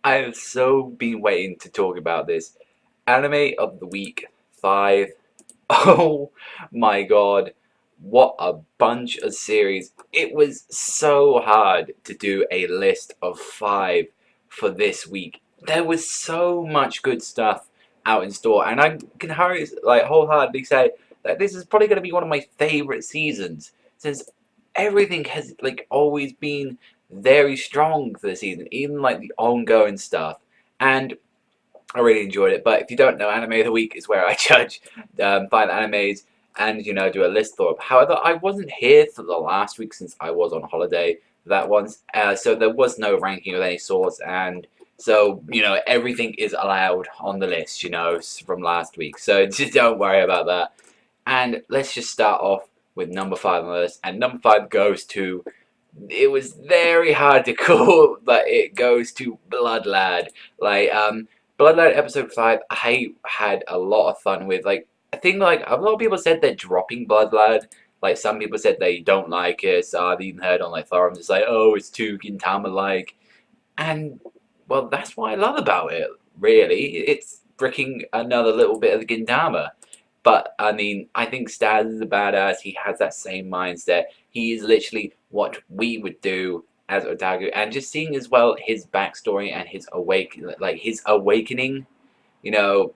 I have so been waiting to talk about this. Anime of the Week 5. Oh my god. What a bunch of series. It was so hard to do a list of 5 for this week. There was so much good stuff out in store, and I can wholeheartedly say that this is probably going to be one of my favorite seasons, since everything has always been very strong for the season, even like the ongoing stuff. And I really enjoyed it. But if you don't know, Anime of the Week is where I judge 5 animes and do a list for them. However, I wasn't here for the last week since I was on holiday that once, so there was no ranking of any sort, and so everything is allowed on the list, from last week. So just don't worry about that. And let's just start off with number 5 on the list, and number 5 goes to. It was very hard to call, but it goes to Bloodline. Bloodline episode 5, I had a lot of fun with. I think a lot of people said they're dropping Bloodline. Like some people said they don't like it. So I've even heard on forums it's like, oh, it's too Gintama like, and well, that's what I love about it. Really, it's freaking another little bit of the Gintama. But I mean, I think Staz is a badass. He has that same mindset. He is literally what we would do as otaku, and just seeing as well his backstory and his awakening. You know,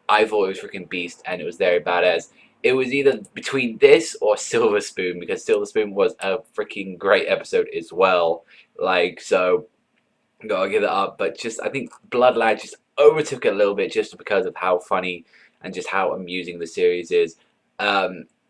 I thought it was freaking beast, and it was very badass. It was either between this or Silver Spoon, because Silver Spoon was a freaking great episode as well. So gotta give it up. But just I think Bloodline just overtook it a little bit just because of how funny and just how amusing the series is.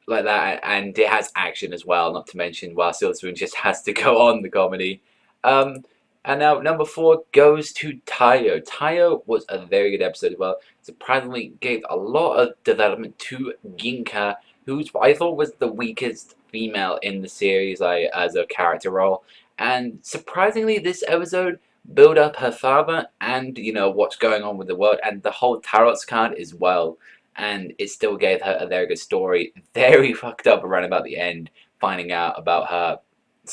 Like that, and it has action as well, not to mention, while Silver Spoon just has to go on the comedy. Um, and now number 4 goes to Taiyo. Taiyo was a very good episode as well. Surprisingly, gave a lot of development to Ginka, who's I thought was the weakest female in the series, as a character role. And surprisingly, this episode build up her father and what's going on with the world and the whole tarot card as well, and it still gave her a very good story. Very fucked up around about the end, finding out about her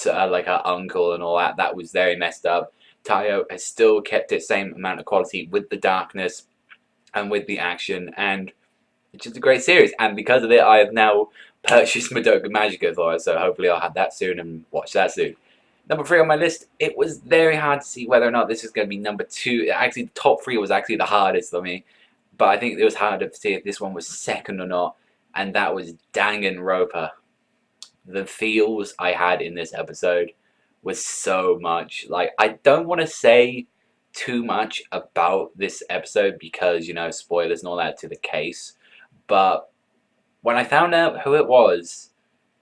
her uncle and all that. That was very messed up. Taiyo has still kept its same amount of quality with the darkness and with the action, and it's just a great series, and because of it I have now purchased Madoka Magica for her, so hopefully I'll have that soon and watch that soon. Number 3 on my list, it was very hard to see whether or not this is going to be number 2. Actually, the top 3 was actually the hardest for me. But I think it was harder to see if this one was second or not. And that was Danganronpa. The feels I had in this episode was so much. I don't want to say too much about this episode because, spoilers and all that to the case. But when I found out who it was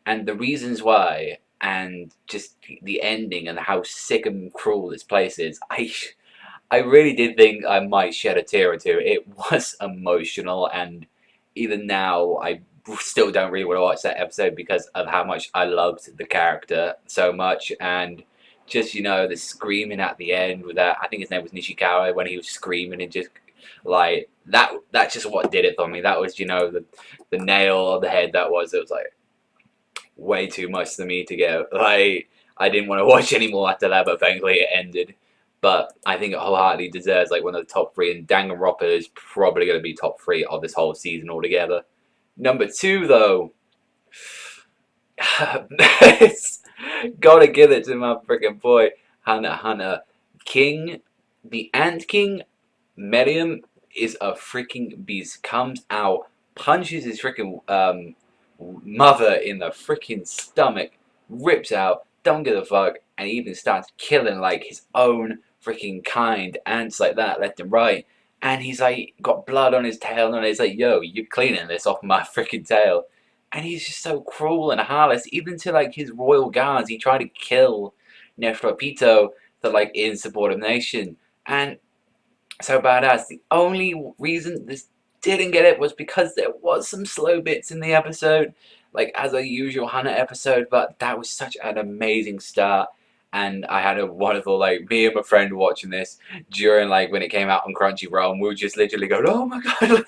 and the reasons why, and just the ending and how sick and cruel this place is, I really did think I might shed a tear or two. It was emotional, and even now I still don't really want to watch that episode because of how much I loved the character so much, and just the screaming at the end with that. I think his name was Nishikawa, when he was screaming and just that's just what did it for me. That was the nail on the head. It was way too much for me to get. I didn't want to watch anymore after that, but thankfully it ended. But I think it wholeheartedly deserves one of the top 3, and Danganronpa is probably going to be top 3 of this whole season altogether. Number 2 though, it's gotta give it to my freaking boy Hana Hana. King, the Ant King, Medium is a freaking beast. Comes out, punches his freaking mother in the freaking stomach, rips out, don't give a fuck, and he even starts killing his own freaking kind ants like that left and right. And he's got blood on his tail, and he's like, yo, you're cleaning this off my freaking tail. And he's just so cruel and heartless. Even to his royal guards, he tried to kill Neferpito in support of nation. And so badass. The only reason this didn't get it was because there was some slow bits in the episode, as a usual Hana episode, but that was such an amazing start. And I had a wonderful, me and my friend watching this during, when it came out on Crunchyroll, and we were just literally going, oh my god,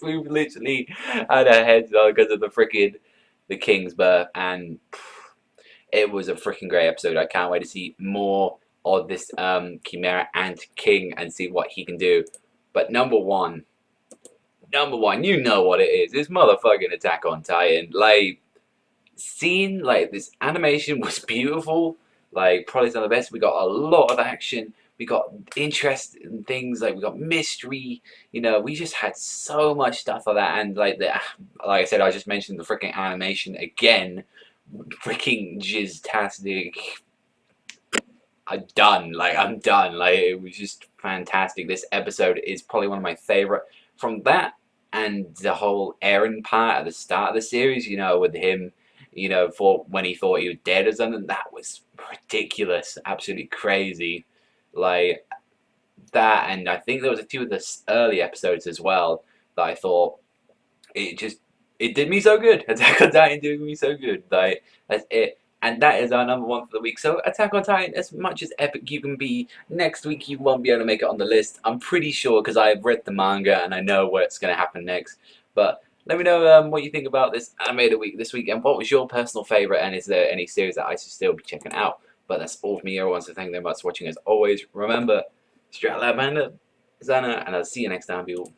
we literally had our heads on because of the King's birth, and it was a freaking great episode. I can't wait to see more of this Chimera Ant-King and see what he can do. But number one, you know what it is. It's motherfucking Attack on Titan. Like, seeing like this animation was beautiful. Like, probably some of the best. We got a lot of action. We got interesting things. Like, we got mystery. You know, we just had so much stuff like that. And like like I said, I just mentioned the freaking animation again. Freaking jizz-tastic. I'm done. Like, I'm done. Like, it was just fantastic. This episode is probably one of my favorite. From that and the whole Eren part at the start of the series, you know, with him, you know, for when he thought he was dead or something, that was ridiculous. Absolutely crazy. Like, that, and I think there was a few of the early episodes as well that I thought it did me so good. Attack on Titan did me so good. Like, that's it. And that is our number one for the week. So Attack on Titan, as much as epic you can be, next week you won't be able to make it on the list. I'm pretty sure because I've read the manga and I know what's going to happen next. But let me know what you think about this anime of the week this week, and what was your personal favorite, and is there any series that I should still be checking out? But that's all from me, everyone. So thank you very much for watching as always. Remember, straight out loud, Panda, Zana, and I'll see you next time, people.